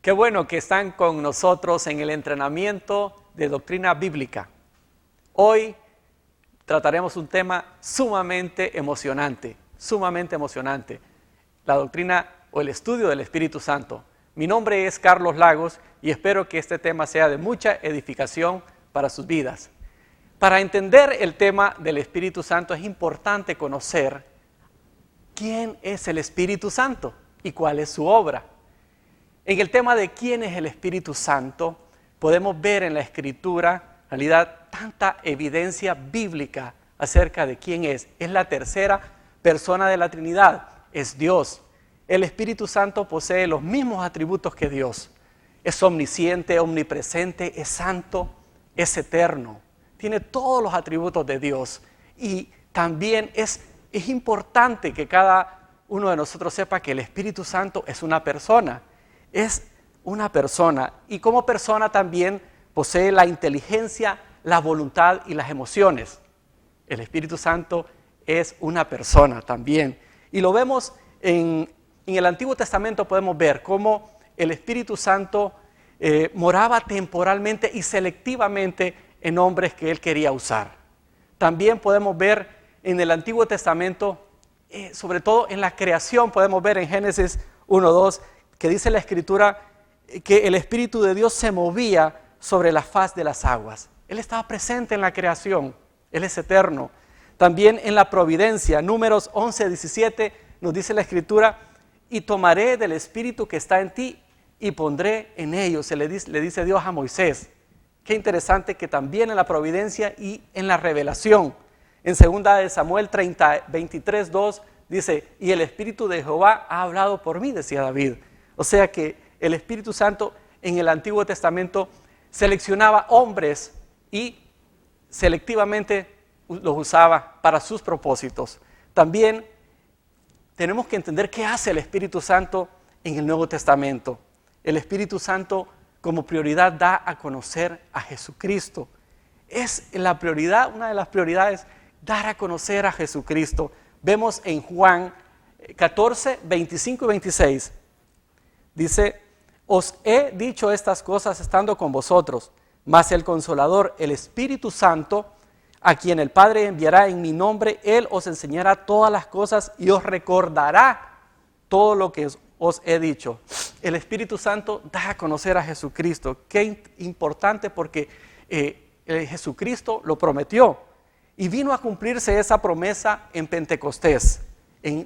Qué bueno que están con nosotros en el entrenamiento de doctrina bíblica. Hoy trataremos un tema sumamente emocionante, la doctrina o el estudio del Espíritu Santo. Mi nombre es Carlos Lagos y espero que este tema sea de mucha edificación para sus vidas. Para entender el tema del Espíritu Santo es importante conocer quién es el Espíritu Santo y cuál es su obra. En el tema de quién es el Espíritu Santo, podemos ver en la Escritura, en realidad, tanta evidencia bíblica acerca de quién es. Es la tercera persona de la Trinidad, es Dios. El Espíritu Santo posee los mismos atributos que Dios. Es omnisciente, omnipresente, es santo, es eterno. Tiene todos los atributos de Dios. Y también es importante que cada uno de nosotros sepa que el Espíritu Santo es una persona. Es una persona y como persona también posee la inteligencia, la voluntad y las emociones. El Espíritu Santo es una persona también. Y lo vemos en el Antiguo Testamento, podemos ver cómo el Espíritu Santo moraba temporalmente y selectivamente en hombres que Él quería usar. También podemos ver en el Antiguo Testamento, sobre todo en la creación, podemos ver en Génesis 1:2, que dice la Escritura que el Espíritu de Dios se movía sobre la faz de las aguas. Él estaba presente en la creación, Él es eterno. También en la providencia, Números 11:17, nos dice la Escritura, y tomaré del Espíritu que está en ti y pondré en ellos, le dice Dios a Moisés. Qué interesante que también en la providencia y en la revelación. En 2 de Samuel 23:2 dice, y el Espíritu de Jehová ha hablado por mí, decía David. O sea que el Espíritu Santo en el Antiguo Testamento seleccionaba hombres y selectivamente los usaba para sus propósitos. También tenemos que entender qué hace el Espíritu Santo en el Nuevo Testamento. El Espíritu Santo como prioridad da a conocer a Jesucristo. Es la prioridad, una de las prioridades, dar a conocer a Jesucristo. Vemos en Juan 14, 25 y 26. Dice, os he dicho estas cosas estando con vosotros, mas el Consolador, el Espíritu Santo, a quien el Padre enviará en mi nombre, Él os enseñará todas las cosas y os recordará todo lo que os he dicho. El Espíritu Santo da a conocer a Jesucristo. Qué importante porque Jesucristo lo prometió y vino a cumplirse esa promesa en Pentecostés.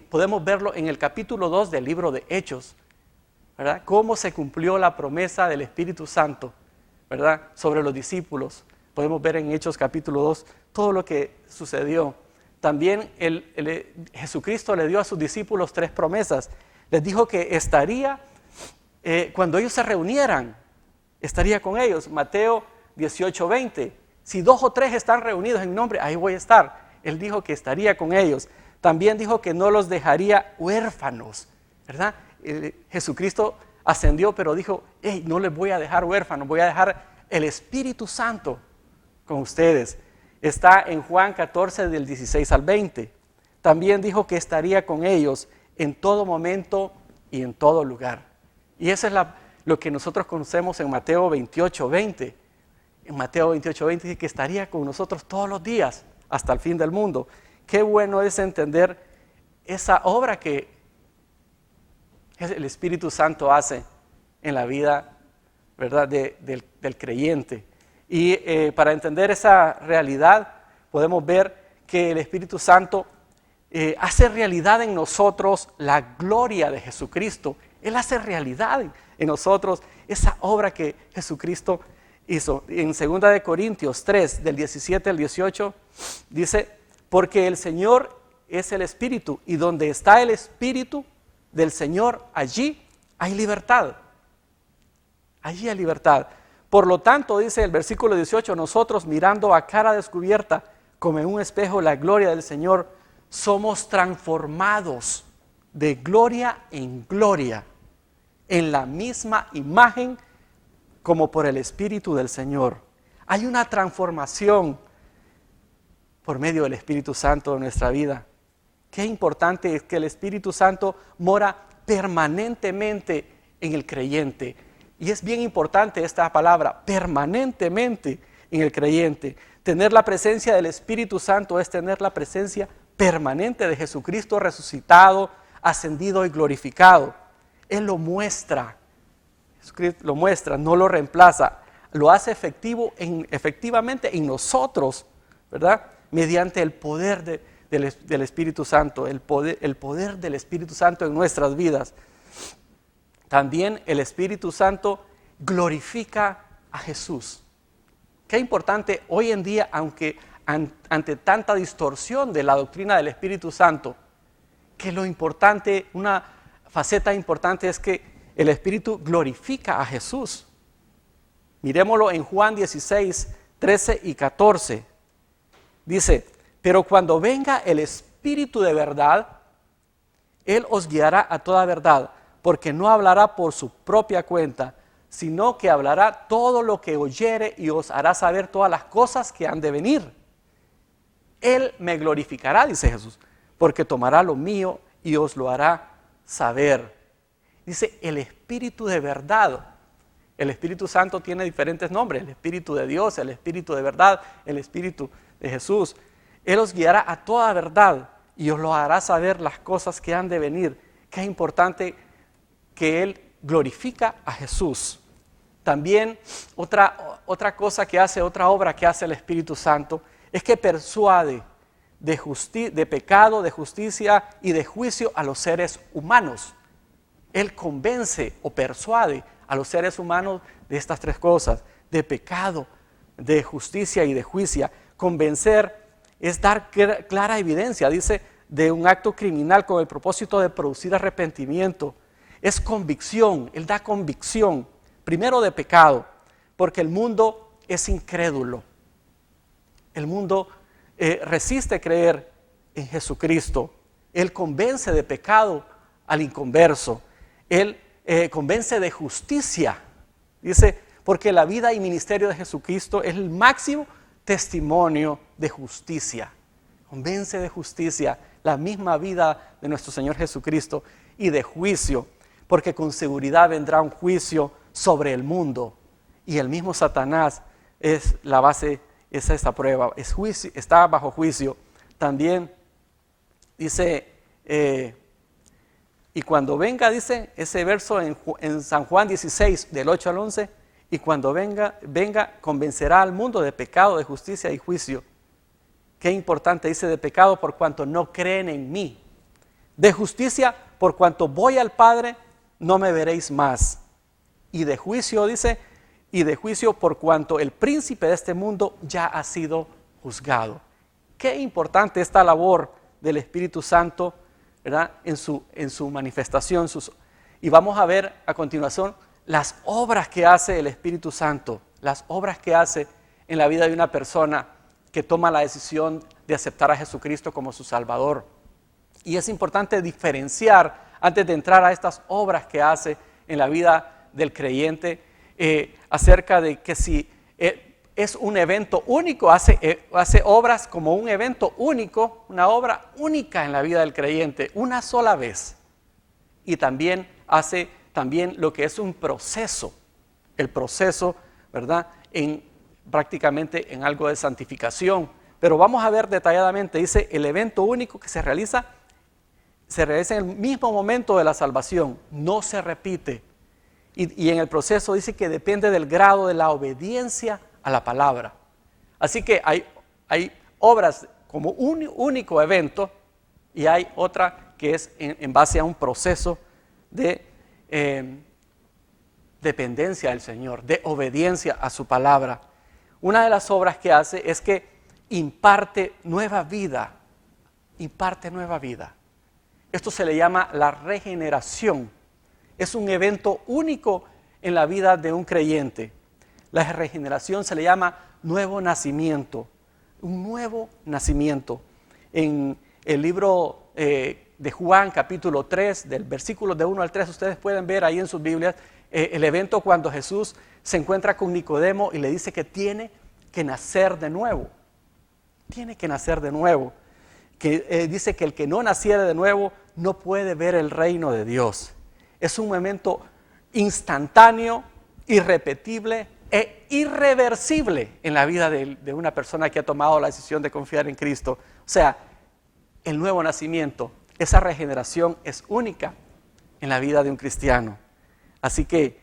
Podemos verlo en el capítulo 2 del libro de Hechos, ¿verdad? Cómo se cumplió la promesa del Espíritu Santo, ¿verdad? Sobre los discípulos. Podemos ver en Hechos capítulo 2 todo lo que sucedió. También Jesucristo le dio a sus discípulos 3 promesas. Les dijo que estaría, cuando ellos se reunieran, estaría con ellos. Mateo 18:20. Si 2 o 3 están reunidos en mi nombre, ahí voy a estar. Él dijo que estaría con ellos. También dijo que no los dejaría huérfanos, ¿verdad? Jesucristo ascendió, pero dijo, hey, no les voy a dejar huérfanos, voy a dejar el Espíritu Santo con ustedes. Está en Juan 14 del 16 al 20. También dijo que estaría con ellos en todo momento y en todo lugar. Y eso es lo que nosotros conocemos en Mateo 28:20. En Mateo 28:20 dice que estaría con nosotros todos los días hasta el fin del mundo. Qué bueno es entender esa obra que el Espíritu Santo hace en la vida, ¿verdad? del creyente. Y para entender esa realidad podemos ver que el Espíritu Santo hace realidad en nosotros la gloria de Jesucristo. Él hace realidad en nosotros esa obra que Jesucristo hizo. En 2 de Corintios 3, del 17 al 18, dice, porque el Señor es el Espíritu, y donde está el Espíritu del Señor, allí hay libertad. Allí hay libertad. Por lo tanto, dice el versículo 18, nosotros mirando a cara descubierta, como en un espejo, la gloria del Señor, somos transformados de gloria en gloria, en la misma imagen como por el Espíritu del Señor. Hay una transformación por medio del Espíritu Santo en nuestra vida. Qué importante es que el Espíritu Santo mora permanentemente en el creyente. Y es bien importante esta palabra, permanentemente en el creyente. Tener la presencia del Espíritu Santo es tener la presencia permanente de Jesucristo resucitado, ascendido y glorificado. Él lo muestra, Jesucristo lo muestra, no lo reemplaza, lo hace efectivamente en nosotros, ¿verdad? Mediante el poder del Espíritu Santo, el poder del Espíritu Santo en nuestras vidas. También el Espíritu Santo glorifica a Jesús. Qué importante hoy en día, aunque ante tanta distorsión de la doctrina del Espíritu Santo, que lo importante, una faceta importante es que el Espíritu glorifica a Jesús. Mirémoslo en Juan 16, 13 y 14. Dice, pero cuando venga el Espíritu de verdad, Él os guiará a toda verdad, porque no hablará por su propia cuenta, sino que hablará todo lo que oyere y os hará saber todas las cosas que han de venir. Él me glorificará, dice Jesús, porque tomará lo mío y os lo hará saber. Dice el Espíritu de verdad. El Espíritu Santo tiene diferentes nombres, el Espíritu de Dios, el Espíritu de verdad, el Espíritu de Jesús. Él os guiará a toda verdad y os lo hará saber las cosas que han de venir. Qué importante que Él glorifica a Jesús. También otra cosa que hace, otra obra que hace el Espíritu Santo, es que persuade de pecado, de justicia y de juicio a los seres humanos. Él convence o persuade a los seres humanos de estas tres cosas, de pecado, de justicia y de juicio. Convencer es dar clara evidencia, dice, de un acto criminal con el propósito de producir arrepentimiento. Es convicción, Él da convicción, primero de pecado, porque el mundo es incrédulo. El mundo resiste creer en Jesucristo. Él convence de pecado al inconverso. Él convence de justicia. Dice, porque la vida y ministerio de Jesucristo es el máximo testimonio de justicia. Convence de justicia, la misma vida de nuestro Señor Jesucristo, y de juicio, porque con seguridad vendrá un juicio sobre el mundo. Y el mismo Satanás es la base, es esta prueba, es juicio, está bajo juicio. También dice, y cuando venga, dice ese verso en San Juan 16, del 8 al 11, y cuando venga, convencerá al mundo de pecado, de justicia y juicio. Qué importante, dice, de pecado por cuanto no creen en mí. De justicia, por cuanto voy al Padre, no me veréis más. Y de juicio, dice, y de juicio por cuanto el príncipe de este mundo ya ha sido juzgado. Qué importante esta labor del Espíritu Santo, ¿verdad? En su manifestación. Y vamos a ver a continuación las obras que hace el Espíritu Santo, las obras que hace en la vida de una persona que toma la decisión de aceptar a Jesucristo como su Salvador. Y es importante diferenciar, antes de entrar a estas obras que hace en la vida del creyente, acerca de que si es un evento único, hace obras como un evento único, una obra única en la vida del creyente, una sola vez. Y también hace lo que es un proceso, el proceso, ¿verdad?, prácticamente en algo de santificación. Pero vamos a ver detalladamente, dice, el evento único que se realiza en el mismo momento de la salvación, no se repite. Y en el proceso dice que depende del grado de la obediencia a la palabra. Así que hay obras como un único evento y hay otra que es en base a un proceso de dependencia del Señor, de obediencia a su palabra. Una de las obras que hace es que imparte nueva vida, imparte nueva vida. Esto se le llama la regeneración. Es un evento único en la vida de un creyente. La regeneración se le llama nuevo nacimiento, un nuevo nacimiento. En el libro de Juan, capítulo 3, del versículo de 1 al 3, ustedes pueden ver ahí en sus Biblias el evento cuando Jesús se encuentra con Nicodemo y le dice que tiene que nacer de nuevo. Tiene que nacer de nuevo. Que dice que el que no naciere de nuevo no puede ver el reino de Dios. Es un momento instantáneo irrepetible e irreversible en la vida de una persona que ha tomado la decisión de confiar en Cristo. O sea, el nuevo nacimiento, esa regeneración es única en la vida de un cristiano. Así que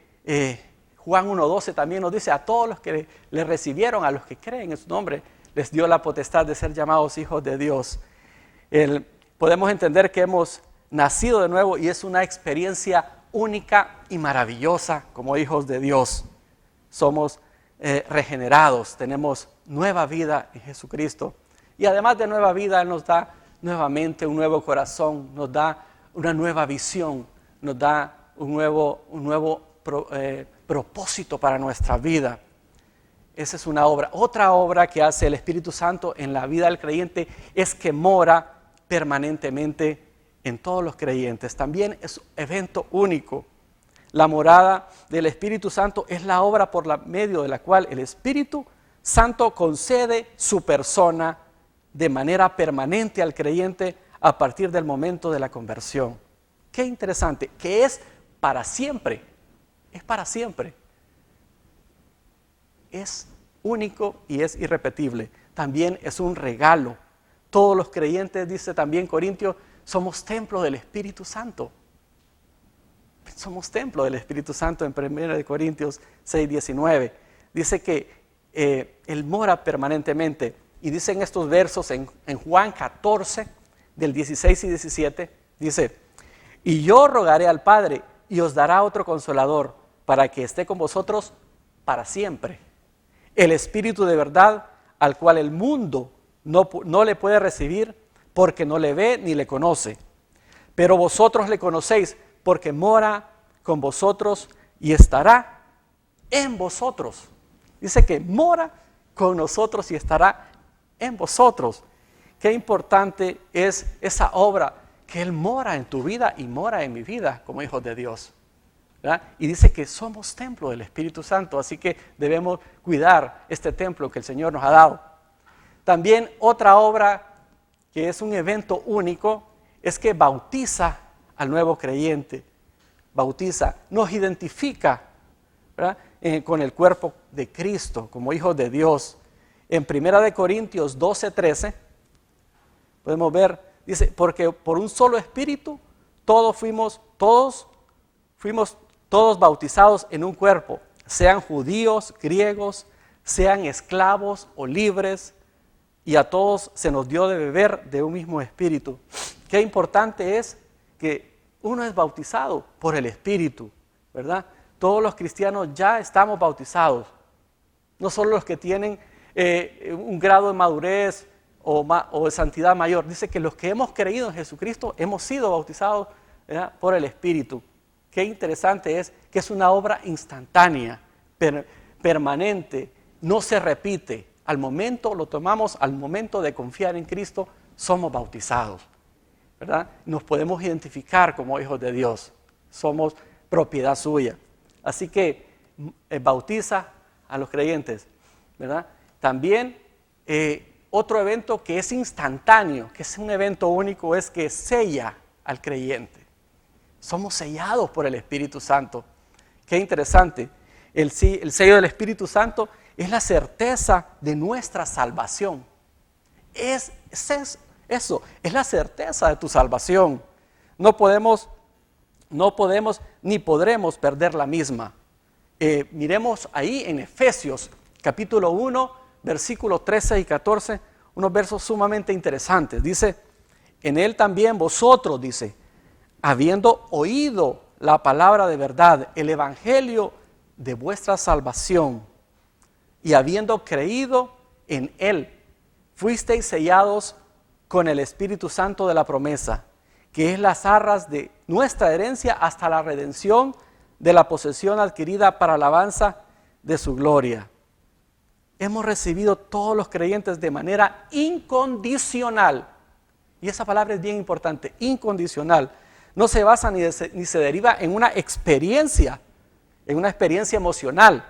Juan 1:12 también nos dice: a todos los que le recibieron, a los que creen en su nombre, les dio la potestad de ser llamados hijos de Dios. Podemos entender que hemos nacido de nuevo y es una experiencia única y maravillosa como hijos de Dios. Somos regenerados, tenemos nueva vida en Jesucristo. Y además de nueva vida, Él nos da nuevamente un nuevo corazón, nos da una nueva visión, nos da un nuevo propósito para nuestra vida. Esa es una obra. Otra obra que hace el Espíritu Santo en la vida del creyente es que mora permanentemente en todos los creyentes. También es un evento único. La morada del Espíritu Santo es la obra por medio de la cual el Espíritu Santo concede su persona de manera permanente al creyente a partir del momento de la conversión. Qué interesante, que es para siempre. Es para siempre. Es único y es irrepetible. También es un regalo. Todos los creyentes, dice también Corintios, somos templo del Espíritu Santo. Somos templo del Espíritu Santo en 1 Corintios 6:19. Dice que Él mora permanentemente. Y dice en estos versos, en Juan 14, del 16 y 17, dice: y yo rogaré al Padre y os dará otro consolador para que esté con vosotros para siempre. El Espíritu de verdad, al cual el mundo no le puede recibir porque no le ve ni le conoce. Pero vosotros le conocéis porque mora con vosotros y estará en vosotros. Dice que mora con nosotros y estará en vosotros. Qué importante es esa obra, que Él mora en tu vida y mora en mi vida como hijos de Dios, ¿verdad? Y dice que somos templo del Espíritu Santo, así que debemos cuidar este templo que el Señor nos ha dado. También otra obra que es un evento único es que bautiza al nuevo creyente. Bautiza, nos identifica, ¿verdad?, con el cuerpo de Cristo como hijos de Dios. En 1 Corintios 12:13 podemos ver, dice: porque por un solo espíritu todos fuimos bautizados en un cuerpo, sean judíos, griegos, sean esclavos o libres, y a todos se nos dio de beber de un mismo espíritu. Qué importante es que uno es bautizado por el Espíritu, ¿verdad? Todos los cristianos ya estamos bautizados, no solo los que tienen un grado de madurez o de santidad mayor. Dice que los que hemos creído en Jesucristo hemos sido bautizados, ¿verdad?, por el Espíritu. Qué interesante es que es una obra instantánea, permanente, no se repite. Al momento, lo tomamos al momento de confiar en Cristo, somos bautizados, ¿verdad? Nos podemos identificar como hijos de Dios, somos propiedad suya. Así que bautiza a los creyentes, ¿verdad? También otro evento que es instantáneo, que es un evento único, es que sella al creyente. Somos sellados por el Espíritu Santo. Qué interesante. El sello del Espíritu Santo es la certeza de nuestra salvación. Es la certeza de tu salvación. No podemos ni podremos perder la misma. Miremos ahí en Efesios capítulo 1, versículos 13 y 14, unos versos sumamente interesantes. Dice: en Él también vosotros, dice, habiendo oído la palabra de verdad, el evangelio de vuestra salvación, y habiendo creído en Él, fuisteis sellados con el Espíritu Santo de la promesa, que es las arras de nuestra herencia hasta la redención de la posesión adquirida para alabanza de su gloria. Hemos recibido todos los creyentes de manera incondicional. Y esa palabra es bien importante, incondicional. No se basa ni se deriva en una experiencia emocional,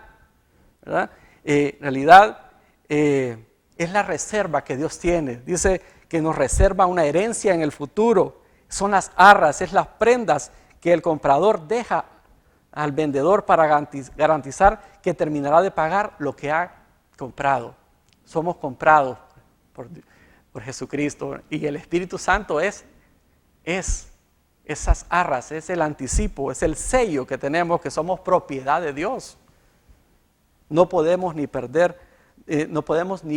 ¿verdad? En realidad es la reserva que Dios tiene. Dice que nos reserva una herencia en el futuro. Son las arras, es las prendas que el comprador deja al vendedor para garantizar que terminará de pagar lo que ha comprado. Somos comprados por Jesucristo, y el Espíritu Santo es esas arras, es el anticipo, es el sello que tenemos, que somos propiedad de Dios. No podemos ni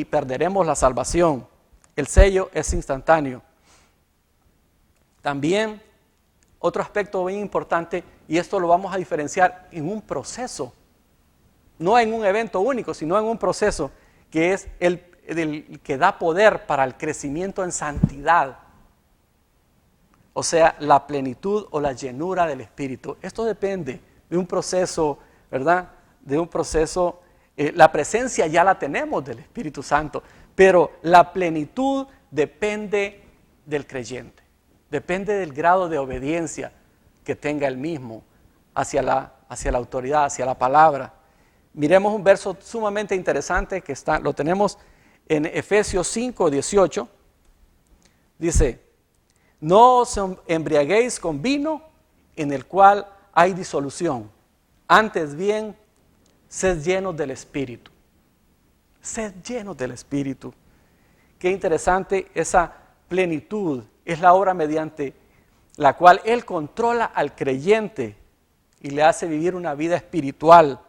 perderemos la salvación. El sello es instantáneo. También otro aspecto bien importante, y esto lo vamos a diferenciar en un proceso, no en un evento único, sino en un proceso, que es el que da poder para el crecimiento en santidad. O sea, la plenitud o la llenura del Espíritu. Esto depende de un proceso, ¿verdad? De un proceso, la presencia ya la tenemos del Espíritu Santo, pero la plenitud depende del creyente. Depende del grado de obediencia que tenga él mismo hacia la autoridad, hacia la palabra. Miremos un verso sumamente interesante que lo tenemos en Efesios 5, 18. Dice: no os embriaguéis con vino en el cual hay disolución, antes bien, sed llenos del Espíritu. Sed llenos del Espíritu. Qué interesante, esa plenitud es la obra mediante la cual Él controla al creyente y le hace vivir una vida espiritual,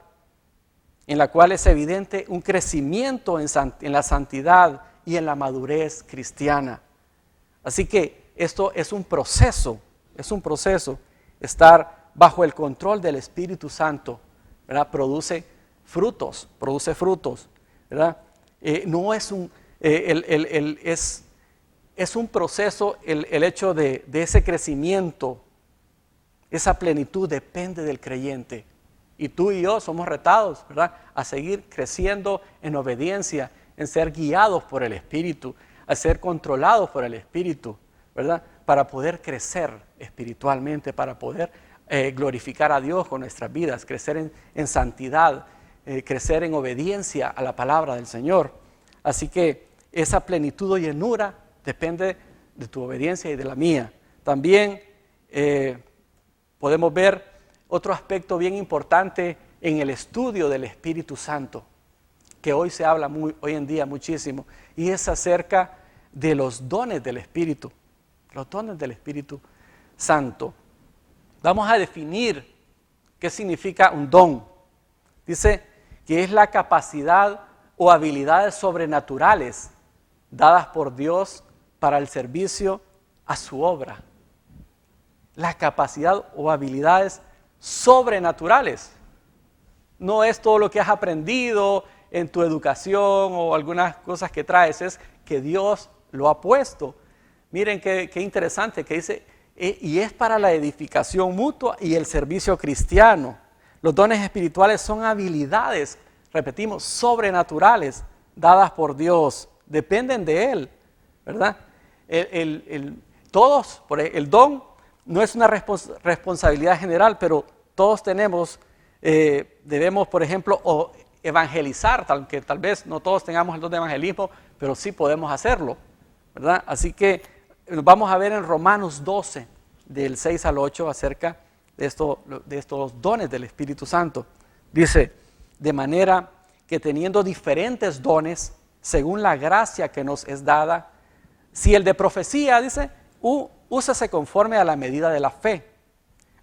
en la cual es evidente un crecimiento en la santidad y en la madurez cristiana. Así que esto es un proceso, estar bajo el control del Espíritu Santo, ¿verdad? Produce frutos, ¿verdad? No es es un proceso, el hecho de ese crecimiento, esa plenitud depende del creyente. Y tú y yo somos retados, ¿verdad?, a seguir creciendo en obediencia, en ser guiados por el Espíritu, a ser controlados por el Espíritu, ¿verdad?, para poder crecer espiritualmente, para poder glorificar a Dios con nuestras vidas, crecer en santidad, crecer en obediencia a la palabra del Señor. Así que esa plenitud o llenura depende de tu obediencia y de la mía. También podemos ver otro aspecto bien importante en el estudio del Espíritu Santo, que hoy se habla hoy en día muchísimo, y es acerca de los dones del Espíritu, los dones del Espíritu Santo. Vamos a definir qué significa un don. Dice que es la capacidad o habilidades sobrenaturales dadas por Dios para el servicio a su obra. La capacidad o habilidades sobrenaturales. No es todo lo que has aprendido en tu educación o algunas cosas que traes, es que Dios lo ha puesto. Miren qué interesante que dice, y es para la edificación mutua y el servicio cristiano. Los dones espirituales son habilidades, repetimos, sobrenaturales, dadas por Dios, dependen de Él, ¿verdad? El don no es una responsabilidad general, pero todos debemos, por ejemplo, evangelizar, aunque tal vez no todos tengamos el don de evangelismo, pero sí podemos hacerlo, ¿verdad? Así que vamos a ver en Romanos 12, del 6 al 8, acerca de estos dones del Espíritu Santo. Dice, de manera que teniendo diferentes dones, según la gracia que nos es dada, si el de profecía, dice, úsase conforme a la medida de la fe,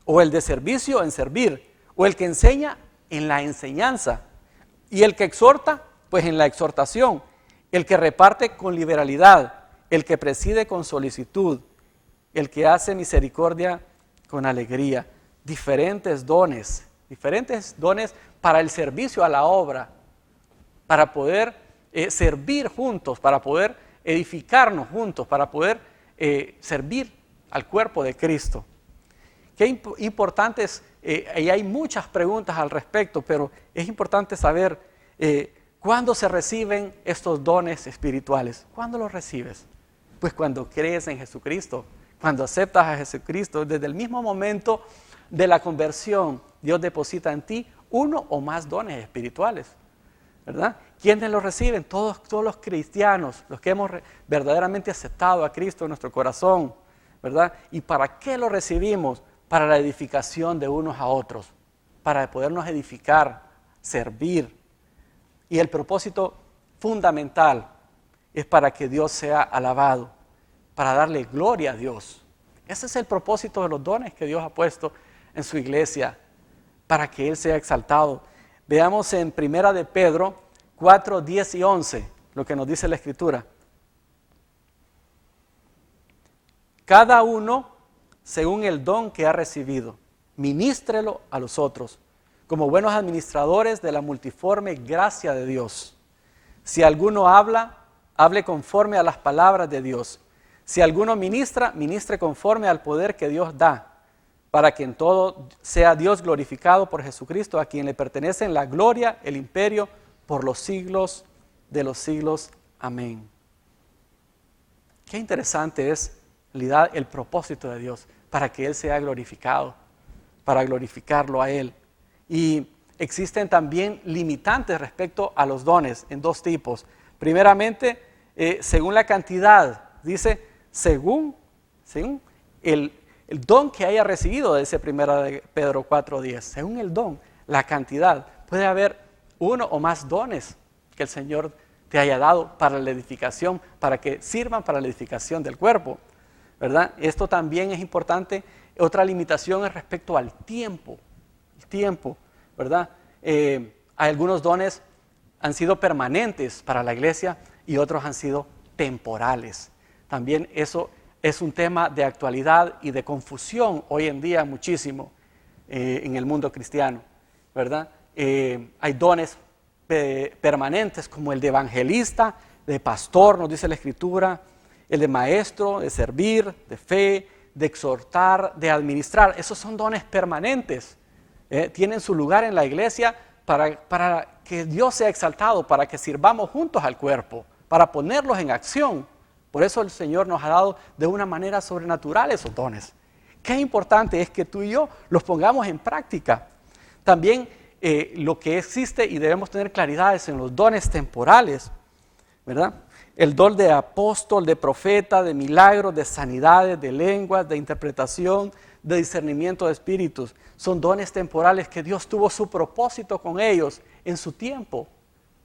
o el de servicio en servir, o el que enseña en la enseñanza, y el que exhorta, pues en la exhortación, el que reparte con liberalidad, el que preside con solicitud, el que hace misericordia con alegría. Diferentes dones para el servicio a la obra, para poder servir juntos, para poder edificarnos juntos, para poder servir al cuerpo de Cristo. Qué importante es, y hay muchas preguntas al respecto, pero es importante saber cuándo se reciben estos dones espirituales. ¿Cuándo los recibes? Pues cuando crees en Jesucristo, cuando aceptas a Jesucristo. Desde el mismo momento de la conversión, Dios deposita en ti uno o más dones espirituales, ¿verdad? ¿Quiénes los reciben? Todos los cristianos, los que hemos verdaderamente aceptado a Cristo en nuestro corazón, ¿verdad? ¿Y para qué lo recibimos? Para la edificación de unos a otros, para podernos edificar, servir. Y el propósito fundamental es para que Dios sea alabado, para darle gloria a Dios. Ese es el propósito de los dones que Dios ha puesto en su iglesia, para que Él sea exaltado. Veamos en 1 de Pedro 4, 10 y 11, lo que nos dice la Escritura. Cada uno según el don que ha recibido, ministrelo a los otros, como buenos administradores de la multiforme gracia de Dios. Si alguno habla, hable conforme a las palabras de Dios. Si alguno ministra, ministre conforme al poder que Dios da, para que en todo sea Dios glorificado por Jesucristo, a quien le pertenecen la gloria, el imperio, por los siglos de los siglos. Amén. Qué interesante es, en realidad, el propósito de Dios, para que Él sea glorificado, para glorificarlo a Él. Y existen también limitantes respecto a los dones en dos tipos. Primeramente, según la cantidad, dice, según el don que haya recibido, de ese 1 de Pedro 4:10, según el don, la cantidad. Puede haber uno o más dones que el Señor te haya dado para la edificación, para que sirvan para la edificación del cuerpo, ¿verdad? Esto también es importante. Otra limitación es respecto al tiempo, ¿verdad? Algunos dones han sido permanentes para la iglesia y otros han sido temporales. También eso es un tema de actualidad y de confusión hoy en día muchísimo en el mundo cristiano, ¿verdad? Hay dones permanentes como el de evangelista, de pastor, nos dice la Escritura, el de maestro, de servir, de fe, de exhortar, de administrar. Esos son dones permanentes. Tienen su lugar en la iglesia para que Dios sea exaltado, para que sirvamos juntos al cuerpo, para ponerlos en acción. Por eso el Señor nos ha dado de una manera sobrenatural esos dones. Qué importante es que tú y yo los pongamos en práctica. También lo que existe y debemos tener claridad es en los dones temporales, ¿verdad? El don de apóstol, de profeta, de milagros, de sanidades, de lenguas, de interpretación, de discernimiento de espíritus. Son dones temporales que Dios tuvo su propósito con ellos en su tiempo,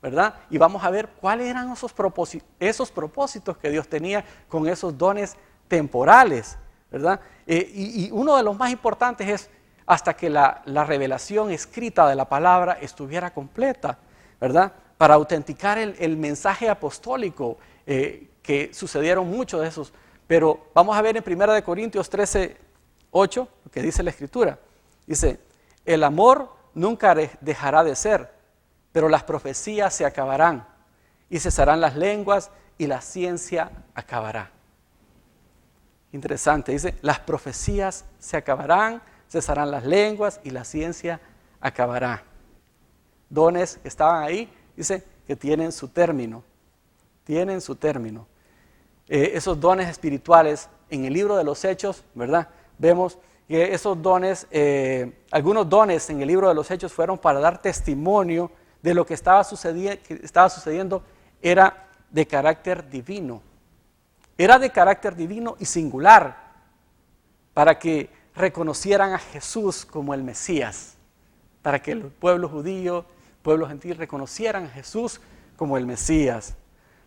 ¿verdad? Y vamos a ver cuáles eran esos propósitos que Dios tenía con esos dones temporales, ¿verdad? Y uno de los más importantes es hasta que la revelación escrita de la palabra estuviera completa, ¿verdad? Para autenticar el mensaje apostólico, que sucedieron muchos de esos. Pero vamos a ver en 1 Corintios 13:8, lo que dice la Escritura. Dice, el amor nunca dejará de ser, pero las profecías se acabarán, y cesarán las lenguas, y la ciencia acabará. Interesante, dice, las profecías se acabarán, cesarán las lenguas, y la ciencia acabará. Dones que estaban ahí, dice, que tienen su término. Esos dones espirituales, en el libro de los Hechos, ¿verdad? Vemos que esos dones, algunos dones en el libro de los Hechos fueron para dar testimonio de lo que estaba sucediendo, era de carácter divino. Era de carácter divino y singular, para que reconocieran a Jesús como el Mesías, para que el pueblo judío, pueblo gentil, reconocieran a Jesús como el Mesías,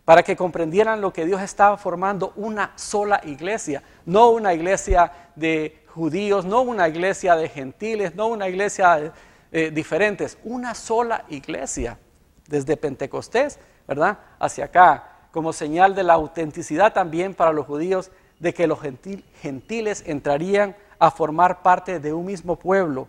para que comprendieran lo que Dios estaba formando, una sola iglesia, no una iglesia de judíos, no una iglesia de gentiles, no una iglesia diferentes, una sola iglesia, desde Pentecostés, ¿verdad?, hacia acá, como señal de la autenticidad también para los judíos, de que los gentiles entrarían a formar parte de un mismo pueblo,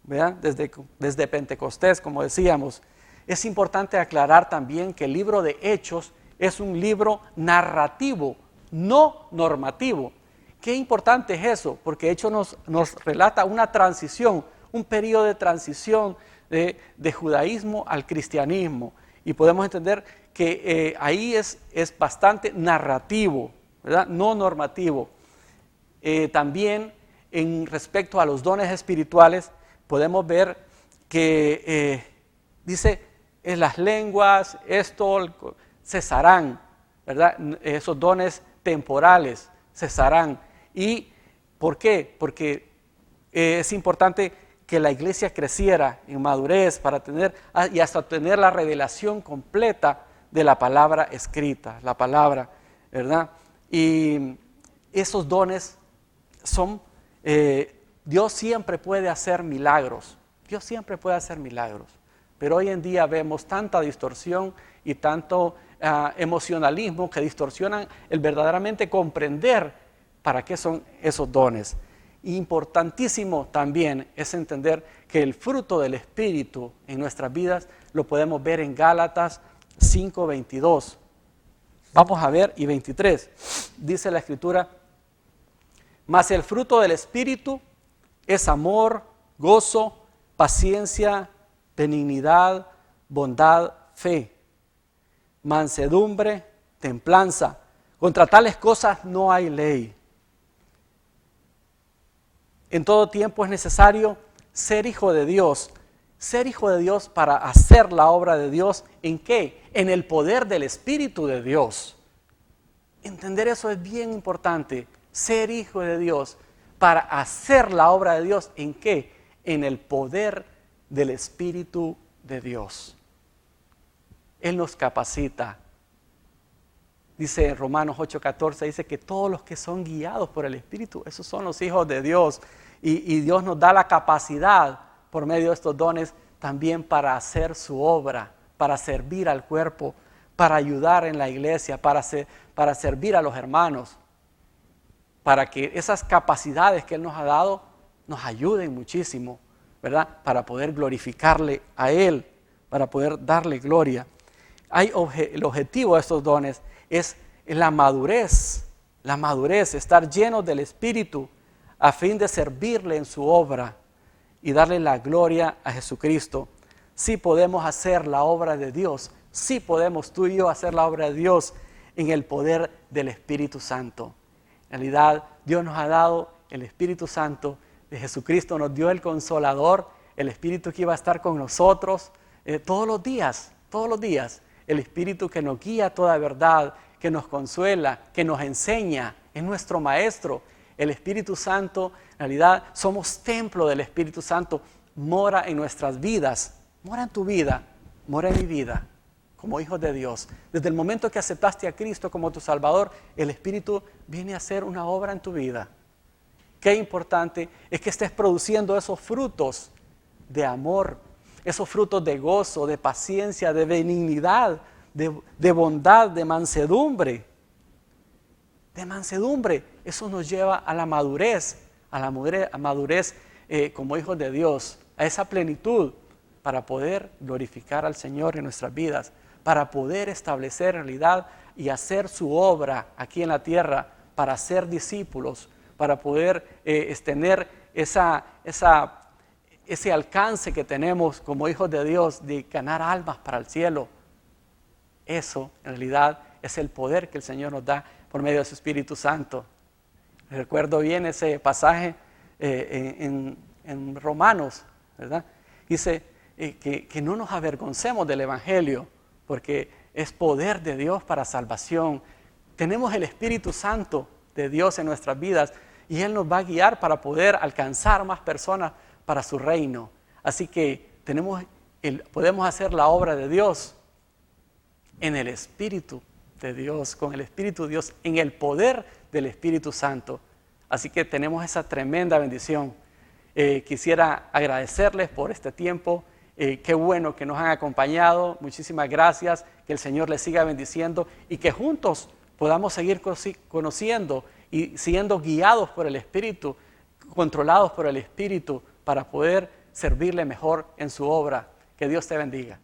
¿verdad? Desde Pentecostés, como decíamos. Es importante aclarar también que el libro de Hechos es un libro narrativo, no normativo. Qué importante es eso, porque Hechos nos relata una transición, un periodo de transición de judaísmo al cristianismo. Y podemos entender que ahí es bastante narrativo, ¿verdad? No normativo. También en respecto a los dones espirituales, podemos ver que dice, en las lenguas, esto cesarán, ¿verdad? Esos dones temporales cesarán. ¿Y por qué? Porque es importante que la iglesia creciera en madurez para tener y hasta tener la revelación completa de la palabra escrita, la palabra, ¿verdad? Y esos dones son, Dios siempre puede hacer milagros, Dios siempre puede hacer milagros, pero hoy en día vemos tanta distorsión y tanto emocionalismo que distorsionan el verdaderamente comprender para qué son esos dones. Importantísimo también es entender que el fruto del Espíritu en nuestras vidas lo podemos ver en Gálatas 5:22. Vamos a ver, y 23. Dice la Escritura: mas el fruto del Espíritu es amor, gozo, paciencia, benignidad, bondad, fe, mansedumbre, templanza. Contra tales cosas no hay ley. En todo tiempo es necesario ser hijo de Dios. Ser hijo de Dios para hacer la obra de Dios. ¿En qué? En el poder del Espíritu de Dios. Entender eso es bien importante. Ser hijo de Dios para hacer la obra de Dios. ¿En qué? En el poder del Espíritu de Dios. Él nos capacita. Dice en Romanos 8:14, dice que todos los que son guiados por el Espíritu, esos son los hijos de Dios. Y Dios nos da la capacidad por medio de estos dones también para hacer su obra, para servir al cuerpo, para ayudar en la iglesia, para servir a los hermanos, para que esas capacidades que Él nos ha dado nos ayuden muchísimo, ¿verdad? Para poder glorificarle a Él, para poder darle gloria. El objetivo de estos dones es la madurez, estar llenos del Espíritu a fin de servirle en su obra y darle la gloria a Jesucristo. Sí podemos hacer la obra de Dios, sí podemos tú y yo hacer la obra de Dios en el poder del Espíritu Santo. En realidad, Dios nos ha dado el Espíritu Santo, de Jesucristo nos dio el Consolador, el Espíritu que iba a estar con nosotros todos los días, el Espíritu que nos guía a toda verdad, que nos consuela, que nos enseña, es nuestro Maestro. El Espíritu Santo, en realidad, somos templo del Espíritu Santo, mora en nuestras vidas, mora en tu vida, mora en mi vida, como hijos de Dios. Desde el momento que aceptaste a Cristo como tu Salvador, el Espíritu viene a hacer una obra en tu vida. Qué importante es que estés produciendo esos frutos de amor, esos frutos de gozo, de paciencia, de benignidad, de bondad, de mansedumbre. Eso nos lleva a la madurez, como hijos de Dios, a esa plenitud para poder glorificar al Señor en nuestras vidas, para poder establecer realidad y hacer su obra aquí en la tierra, para ser discípulos, para poder tener ese alcance que tenemos como hijos de Dios de ganar almas para el cielo. Eso en realidad es el poder que el Señor nos da por medio de su Espíritu Santo. Recuerdo bien ese pasaje en Romanos, ¿verdad? Dice que no nos avergoncemos del Evangelio, porque es poder de Dios para salvación. Tenemos el Espíritu Santo de Dios en nuestras vidas y Él nos va a guiar para poder alcanzar más personas para su reino. Así que podemos hacer la obra de Dios en el Espíritu de Dios, con el Espíritu de Dios, en el poder del Espíritu Santo. Así que tenemos esa tremenda bendición. Quisiera agradecerles por este tiempo. Qué bueno que nos han acompañado. Muchísimas gracias. Que el Señor les siga bendiciendo y que juntos podamos seguir conociendo y siendo guiados por el Espíritu, controlados por el Espíritu, para poder servirle mejor en su obra. Que Dios te bendiga.